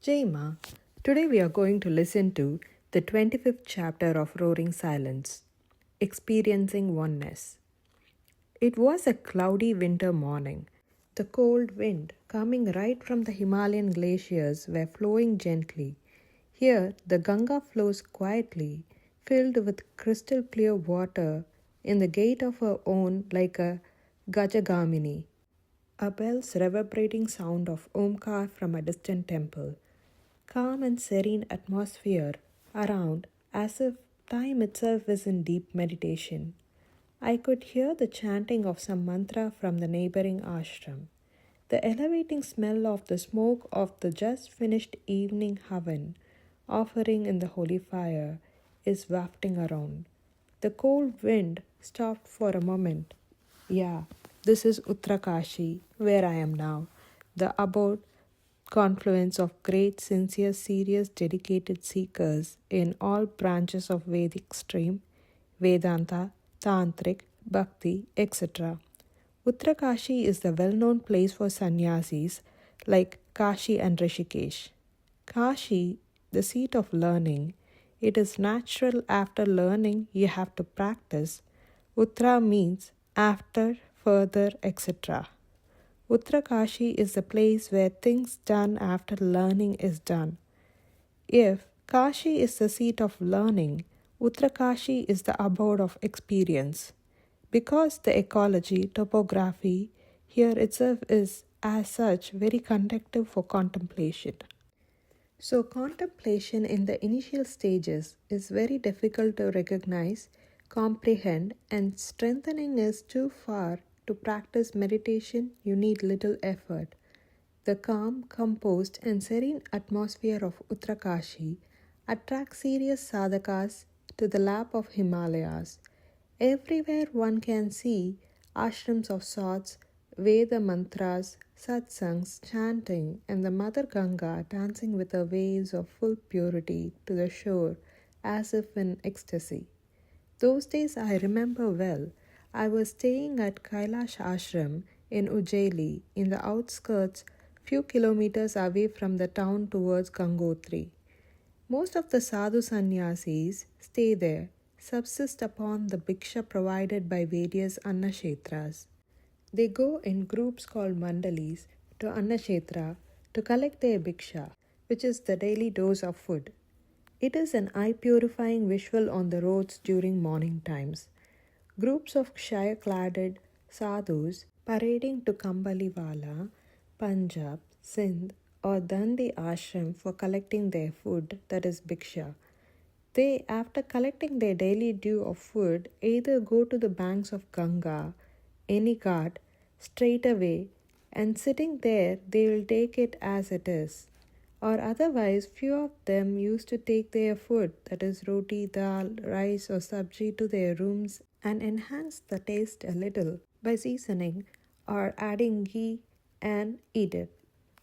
Jaima. Today we are going to listen to the 25th chapter of Roaring Silence, Experiencing Oneness. It was a cloudy winter morning. The cold wind, coming right from the Himalayan glaciers, were flowing gently. Here, the Ganga flows quietly, filled with crystal clear water, in the gate of her own like a Gajagamini. A bell's reverberating sound of Omkar from a distant temple. Calm and serene atmosphere around, as if time itself is in deep meditation. I could hear the chanting of some mantra from the neighboring ashram. The elevating smell of the smoke of the just finished evening havan, offering in the holy fire, is wafting around. The cold wind stopped for a moment. Yeah, this is Uttarakashi, where I am now, the abode confluence of great, sincere, serious, dedicated seekers in all branches of Vedic stream, Vedanta, Tantric, Bhakti, etc. Uttarakashi is the well-known place for sannyasis like Kashi and Rishikesh. Kashi, the seat of learning, it is natural after learning you have to practice. Uttara means after, further, etc. Uttarakashi is the place where things done after learning is done. If Kashi is the seat of learning, Uttarakashi is the abode of experience. Because the ecology, topography here itself is as such very conducive for contemplation. So contemplation in the initial stages is very difficult to recognize, comprehend, and strengthening is too far. To practice meditation, you need little effort. The calm, composed, and serene atmosphere of Uttarakashi attracts serious sadhakas to the lap of Himalayas. Everywhere one can see ashrams of sorts, Veda mantras, satsangs, chanting, and the Mother Ganga dancing with her waves of full purity to the shore as if in ecstasy. Those days I remember well. I was staying at Kailash Ashram in Ujjaili in the outskirts, few kilometers away from the town towards Gangotri. Most of the sadhu sannyasis stay there, subsist upon the bhiksha provided by various annakshetras. They go in groups called mandalis to annakshetra to collect their bhiksha, which is the daily dose of food. It is an eye-purifying visual on the roads during morning times. Groups of kshaya-cladded sadhus parading to Kambaliwala, Punjab, Sindh or Dandi ashram for collecting their food, that is bhiksha. They, after collecting their daily due of food, either go to the banks of Ganga, any ghat, straight away, and sitting there they will take it as it is. Or otherwise, few of them used to take their food, that is roti, dal, rice or sabji, to their rooms and enhance the taste a little by seasoning or adding ghee and eat it.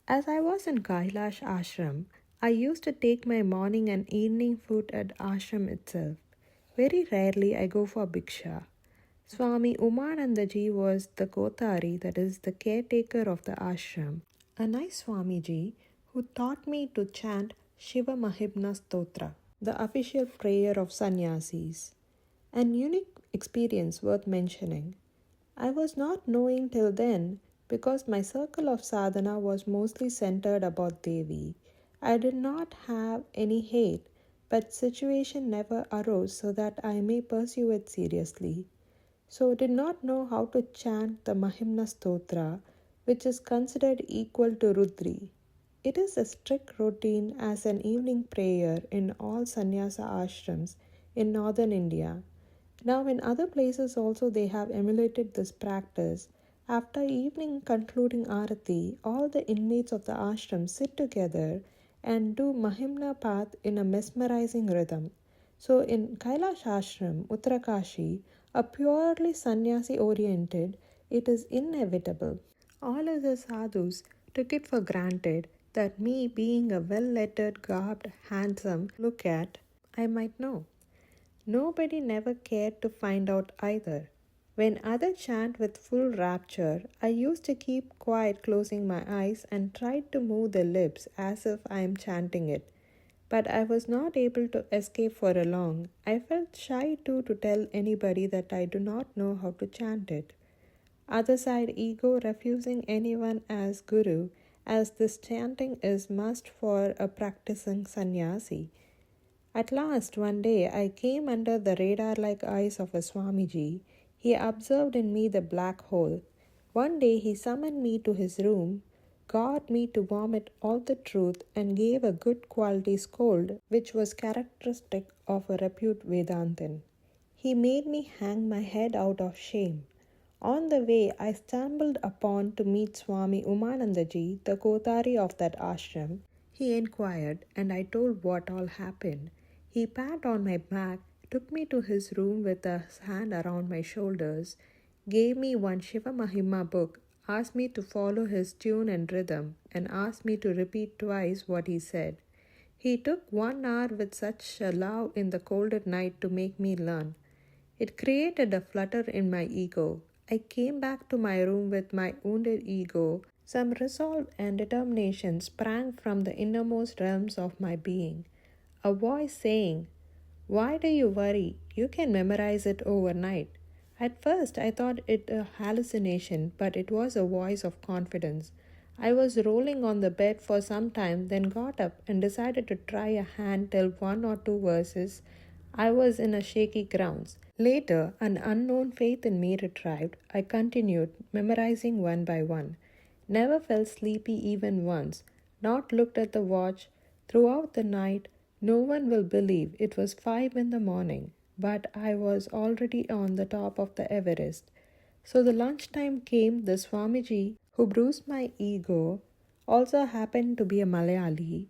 As I was in Kailash ashram, I used to take my morning and evening food at ashram itself. Very rarely I go for bhiksha. Swami Umanandaji was the Kotari, that is the caretaker of the ashram, a nice Swamiji who taught me to chant Shiva Mahimna Stotra, the official prayer of sannyasis. An unique experience worth mentioning. I was not knowing till then because my circle of sadhana was mostly centered about Devi. I did not have any hate, but situation never arose so that I may pursue it seriously. So did not know how to chant the Mahimna Stotra, which is considered equal to Rudri. It is a strict routine as an evening prayer in all sannyasa ashrams in northern India. Now in other places also they have emulated this practice. After evening concluding arati, all the inmates of the ashram sit together and do Mahimna path in a mesmerizing rhythm. So in Kailash ashram, Uttarakashi, a purely sannyasi oriented, it is inevitable. All other sadhus took it for granted that me being a well-lettered, garbed, handsome look at, I might know. Nobody never cared to find out either. When others chant with full rapture, I used to keep quiet, closing my eyes, and tried to move the lips as if I am chanting it. But I was not able to escape for a long. I felt shy too to tell anybody that I do not know how to chant it. Other side ego refusing anyone as guru, as this chanting is must for a practicing sannyasi. At last, one day, I came under the radar like eyes of a Swamiji. He observed in me the black hole. One day, he summoned me to his room, got me to vomit all the truth, and gave a good quality scold, which was characteristic of a repute Vedantin. He made me hang my head out of shame. On the way, I stumbled upon to meet Swami Umanandaji, the Kotari of that ashram. He inquired, and I told what all happened. He pat on my back, took me to his room with his hand around my shoulders, gave me one Shiva Mahima book, asked me to follow his tune and rhythm, and asked me to repeat twice what he said. He took 1 hour with such a love in the colder night to make me learn. It created a flutter in my ego. I came back to my room with my wounded ego. Some resolve and determination sprang from the innermost realms of my being. A voice saying, "Why do you worry? You can memorize it overnight." At first, I thought it a hallucination, but it was a voice of confidence. I was rolling on the bed for some time, then got up and decided to try a hand till 1 or 2 verses. I was in a shaky grounds. Later, an unknown faith in me retrieved. I continued, memorizing one by one. Never felt sleepy even once. Not looked at the watch. Throughout the night, no one will believe it was 5 in the morning, but I was already on the top of the Everest. So the lunchtime came. The Swamiji, who bruised my ego, also happened to be a Malayali,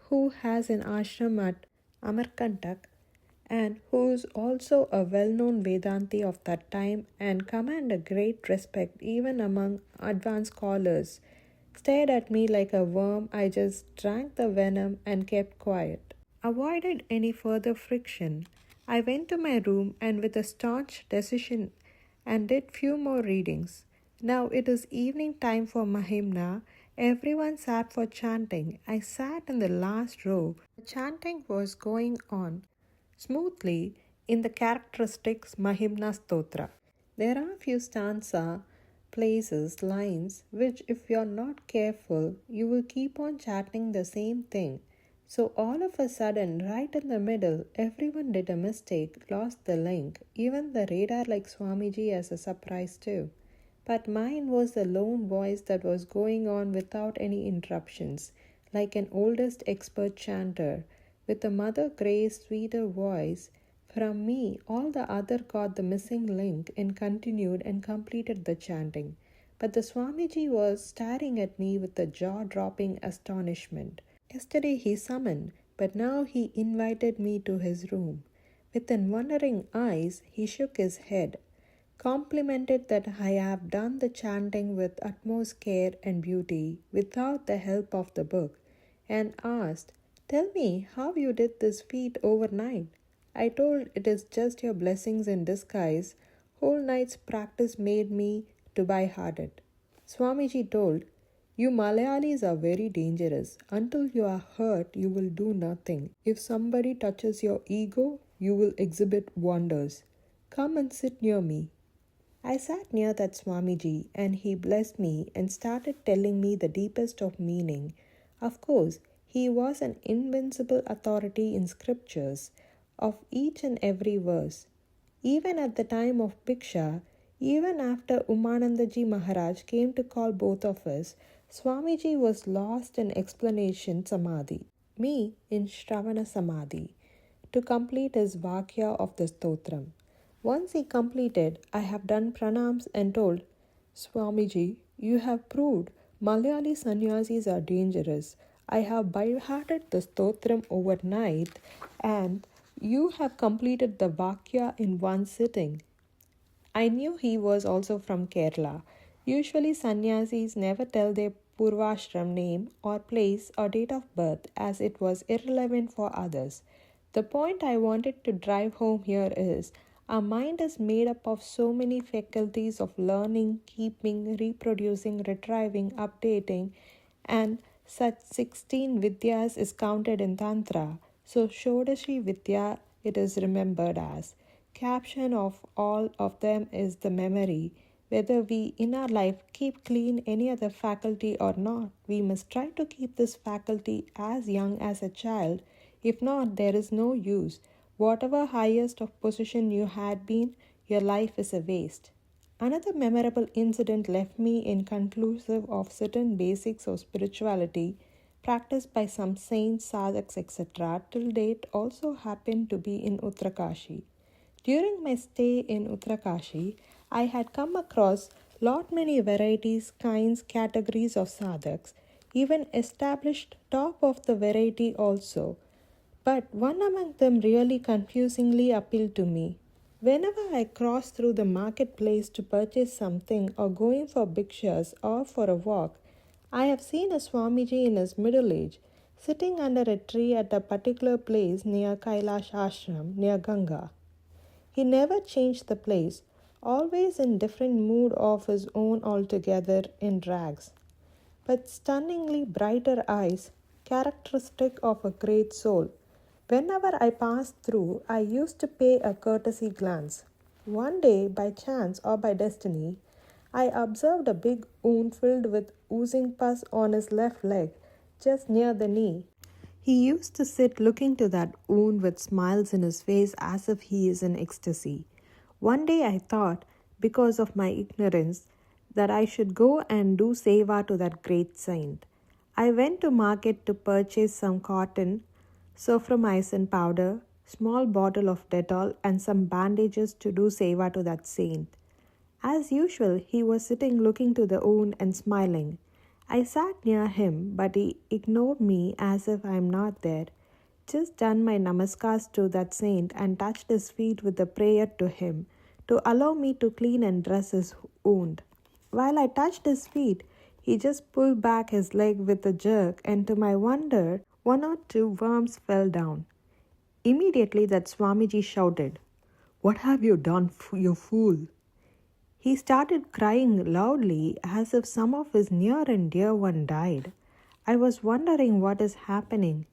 who has an ashram at Amarkantak, and who's also a well-known Vedanti of that time and command a great respect even among advanced scholars, stared at me like a worm. I just drank the venom and kept quiet. Avoided any further friction. I went to my room and with a staunch decision and did few more readings. Now it is evening time for Mahimna. Everyone sat for chanting. I sat in the last row. The chanting was going on smoothly in the characteristics Mahimna Stotra. There are few stanza, places, lines which, if you are not careful, you will keep on chanting the same thing. So all of a sudden, right in the middle, everyone did a mistake, lost the link, even the radar like Swamiji as a surprise too. But mine was the lone voice that was going on without any interruptions, like an oldest expert chanter, with a Mother Grace sweeter voice. From me, all the other got the missing link and continued and completed the chanting. But the Swamiji was staring at me with a jaw-dropping astonishment. Yesterday he summoned, but now he invited me to his room. With an wondering eyes, he shook his head, complimented that I have done the chanting with utmost care and beauty without the help of the book, and asked, "Tell me how you did this feat overnight." I told, "It is just your blessings in disguise. Whole night's practice made me to by heart it." Swamiji told, "You Malayalis are very dangerous. Until you are hurt, you will do nothing. If somebody touches your ego, you will exhibit wonders. Come and sit near me." I sat near that Swamiji and he blessed me and started telling me the deepest of meaning. Of course, he was an invincible authority in scriptures of each and every verse. Even at the time of Bhiksha, even after Umanandaji Maharaj came to call both of us, Swamiji was lost in explanation samadhi, me in Shravana samadhi, to complete his Vakya of the Stotram. Once he completed, I have done pranams and told, "Swamiji, you have proved Malayali sannyasis are dangerous. I have by-hearted the Stotram overnight and you have completed the Vakya in one sitting." I knew he was also from Kerala. Usually sannyasis never tell their Purvashram name or place or date of birth as it was irrelevant for others. The point I wanted to drive home here is, Our mind is made up of so many faculties of learning, keeping, reproducing, retrieving, updating, and such 16 vidyas is counted in Tantra. So Shodashi Vidya it is remembered as. Caption of all of them is the memory. Whether we in our life keep clean any other faculty or not, we must try to keep this faculty as young as a child. If not, there is no use. Whatever highest of position you had been, your life is a waste. Another memorable incident left me inconclusive of certain basics of spirituality practiced by some saints, sadhaks, etc. till date also happened to be in Uttarakashi. During my stay in Uttarakashi, I had come across lot many varieties, kinds, categories of sadhaks, even established top of the variety also. But one among them really confusingly appealed to me. Whenever I cross through the marketplace to purchase something or going for bhikshas or for a walk, I have seen a Swamiji in his middle age sitting under a tree at a particular place near Kailash Ashram near Ganga. He never changed the place, always in different mood of his own altogether in rags, but stunningly brighter eyes, characteristic of a great soul. Whenever I passed through, I used to pay a courtesy glance. One day, by chance or by destiny, I observed a big wound filled with oozing pus on his left leg, just near the knee. He used to sit looking to that wound with smiles in his face as if he is in ecstasy. One day I thought, because of my ignorance, that I should go and do seva to that great saint. I went to market to purchase some cotton, sophromycin powder, small bottle of Dettol and some bandages to do seva to that saint. As usual, he was sitting looking to the wound and smiling. I sat near him, but he ignored me as if I am not there. Just done my namaskars to that saint and touched his feet with a prayer to him to allow me to clean and dress his wound. While I touched his feet, he just pulled back his leg with a jerk, and to my wonder, one or two worms fell down. Immediately that Swamiji shouted, "What have you done, you fool?" He started crying loudly as if some of his near and dear one died. I was wondering what is happening.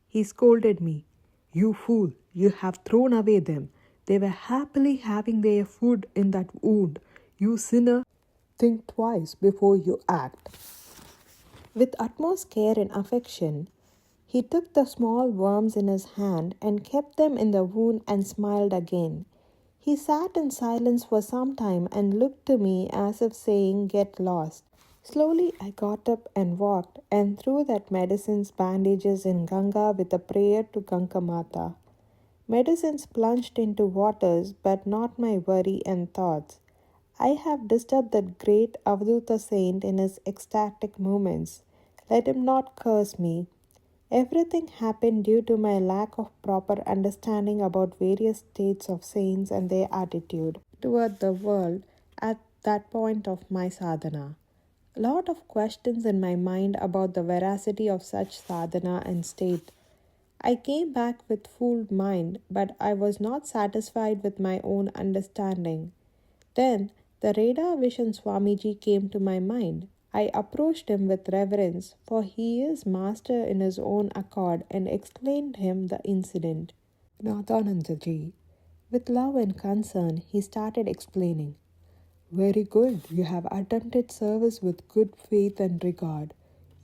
He scolded me, "You fool, you have thrown away them. They were happily having their food in that wound. You sinner, think twice before you act." With utmost care and affection, he took the small worms in his hand and kept them in the wound and smiled again. He sat in silence for some time and looked to me as if saying, "Get lost." Slowly I got up and walked and threw that medicines bandages in Ganga with a prayer to Ganga Mata. Medicines plunged into waters, but not my worry and thoughts. I have disturbed that great Avadhoota saint in his ecstatic moments. Let him not curse me. Everything happened due to my lack of proper understanding about various states of saints and their attitude toward the world at that point of my sadhana. A lot of questions in my mind about the veracity of such sadhana and state. I came back with full mind, but I was not satisfied with my own understanding. Then the Reda Vision Swamiji came to my mind. I approached him with reverence, for he is master in his own accord, and explained him the incident. Nathanandaji, with love and concern, he started explaining. "Very good. You have attempted service with good faith and regard.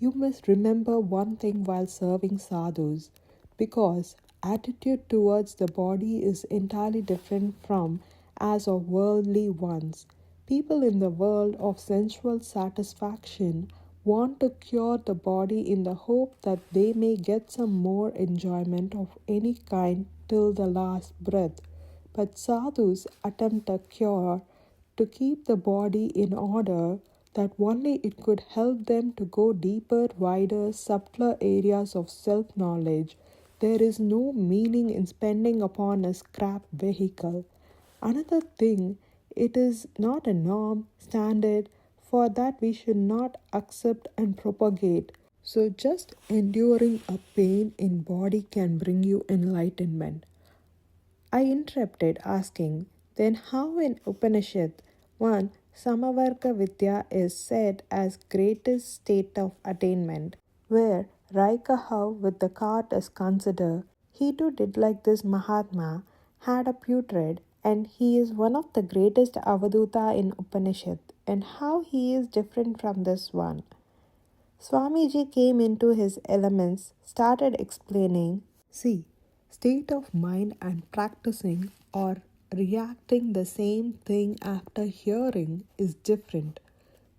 You must remember one thing while serving sadhus, because attitude towards the body is entirely different from as of worldly ones. People in the world of sensual satisfaction want to cure the body in the hope that they may get some more enjoyment of any kind till the last breath. But sadhus attempt a cure to keep the body in order that only it could help them to go deeper, wider, subtler areas of self-knowledge. There is no meaning in spending upon a scrap vehicle. Another thing, it is not a norm, standard, for that we should not accept and propagate. So just enduring a pain in body can bring you enlightenment." I interrupted, asking, then how in Upanishad 1 Samavarga Vidya is said as greatest state of attainment, where Raikaha with the cart is considered, he too did like this Mahatma, had a putrid, and he is one of the greatest Avadhoota in Upanishad, and how he is different from this one. Swamiji came into his elements, started explaining. See, state of mind and practicing or reacting the same thing after hearing is different.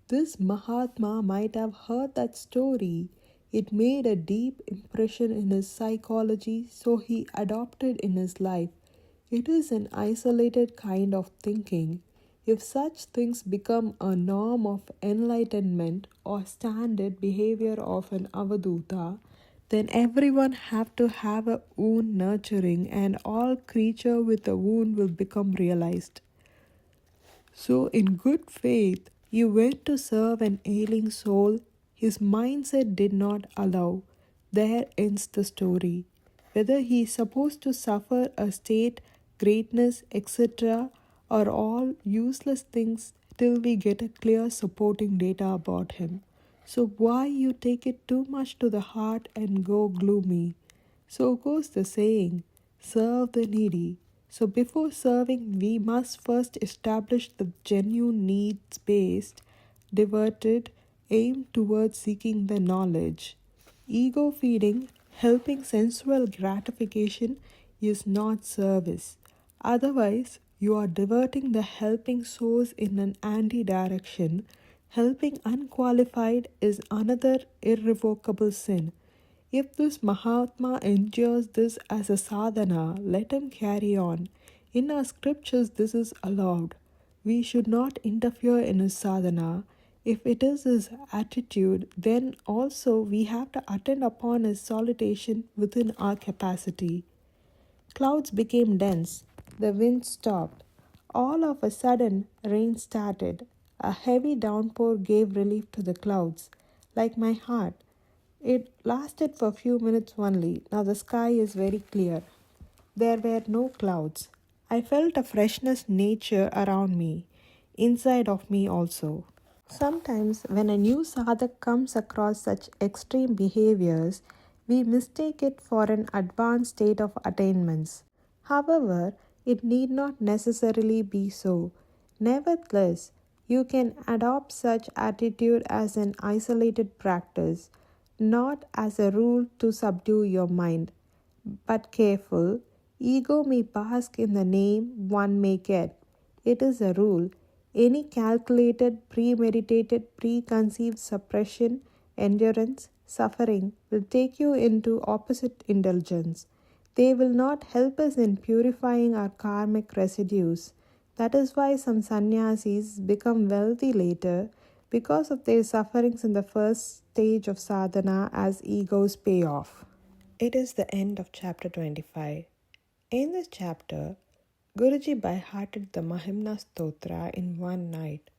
This Mahatma might have heard that story. It made a deep impression in his psychology, so he adopted in his life. It is an isolated kind of thinking. If such things become a norm of enlightenment or standard behavior of an Avadhoota, then everyone have to have a wound nurturing and all creature with a wound will become realized. So in good faith, you went to serve an ailing soul. His mindset did not allow. There ends the story. Whether he is supposed to suffer a state, greatness, etc., are all useless things till we get a clear supporting data about him. So why you take it too much to the heart and go gloomy? So goes the saying, serve the needy. So before serving, we must first establish the genuine needs based, diverted, aim towards seeking the knowledge. Ego feeding, helping sensual gratification is not service. Otherwise, you are diverting the helping source in an anti direction. Helping unqualified is another irrevocable sin. If this Mahatma endures this as a sadhana, let him carry on. In our scriptures, this is allowed. We should not interfere in his sadhana. If it is his attitude, then also we have to attend upon his salutation within our capacity. Clouds became dense. The wind stopped. All of a sudden, rain started. A heavy downpour gave relief to the clouds, like my heart. It lasted for a few minutes only. Now the sky is very clear. There were no clouds. I felt a freshness nature around me, inside of me also. Sometimes when a new sadhak comes across such extreme behaviors, we mistake it for an advanced state of attainments. However, it need not necessarily be so. Nevertheless, you can adopt such attitude as an isolated practice, not as a rule to subdue your mind. But careful, ego may bask in the name one may get. It is a rule. Any calculated, premeditated, preconceived suppression, endurance, suffering will take you into opposite indulgence. They will not help us in purifying our karmic residues. That is why some sannyasis become wealthy later because of their sufferings in the first stage of sadhana as egos pay off. It is the end of chapter 25. In this chapter, Guruji by-hearted the Mahimna Stotra in one night.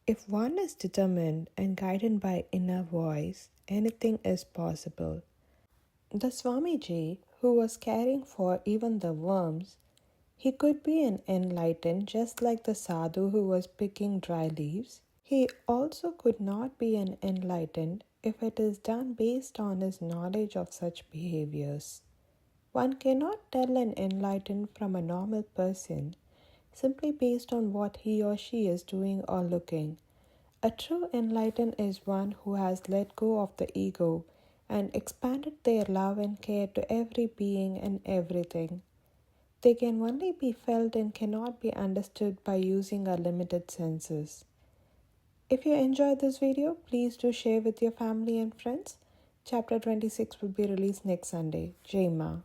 If one is determined and guided by inner voice, anything is possible. The Swamiji, who was caring for even the worms, he could be an enlightened just like the sadhu who was picking dry leaves. He also could not be an enlightened if it is done based on his knowledge of such behaviors. One cannot tell an enlightened from a normal person simply based on what he or she is doing or looking. A true enlightened is one who has let go of the ego and expanded their love and care to every being and everything. They can only be felt and cannot be understood by using our limited senses. If you enjoyed this video, please do share with your family and friends. Chapter 26 will be released next Sunday. Jai Ma.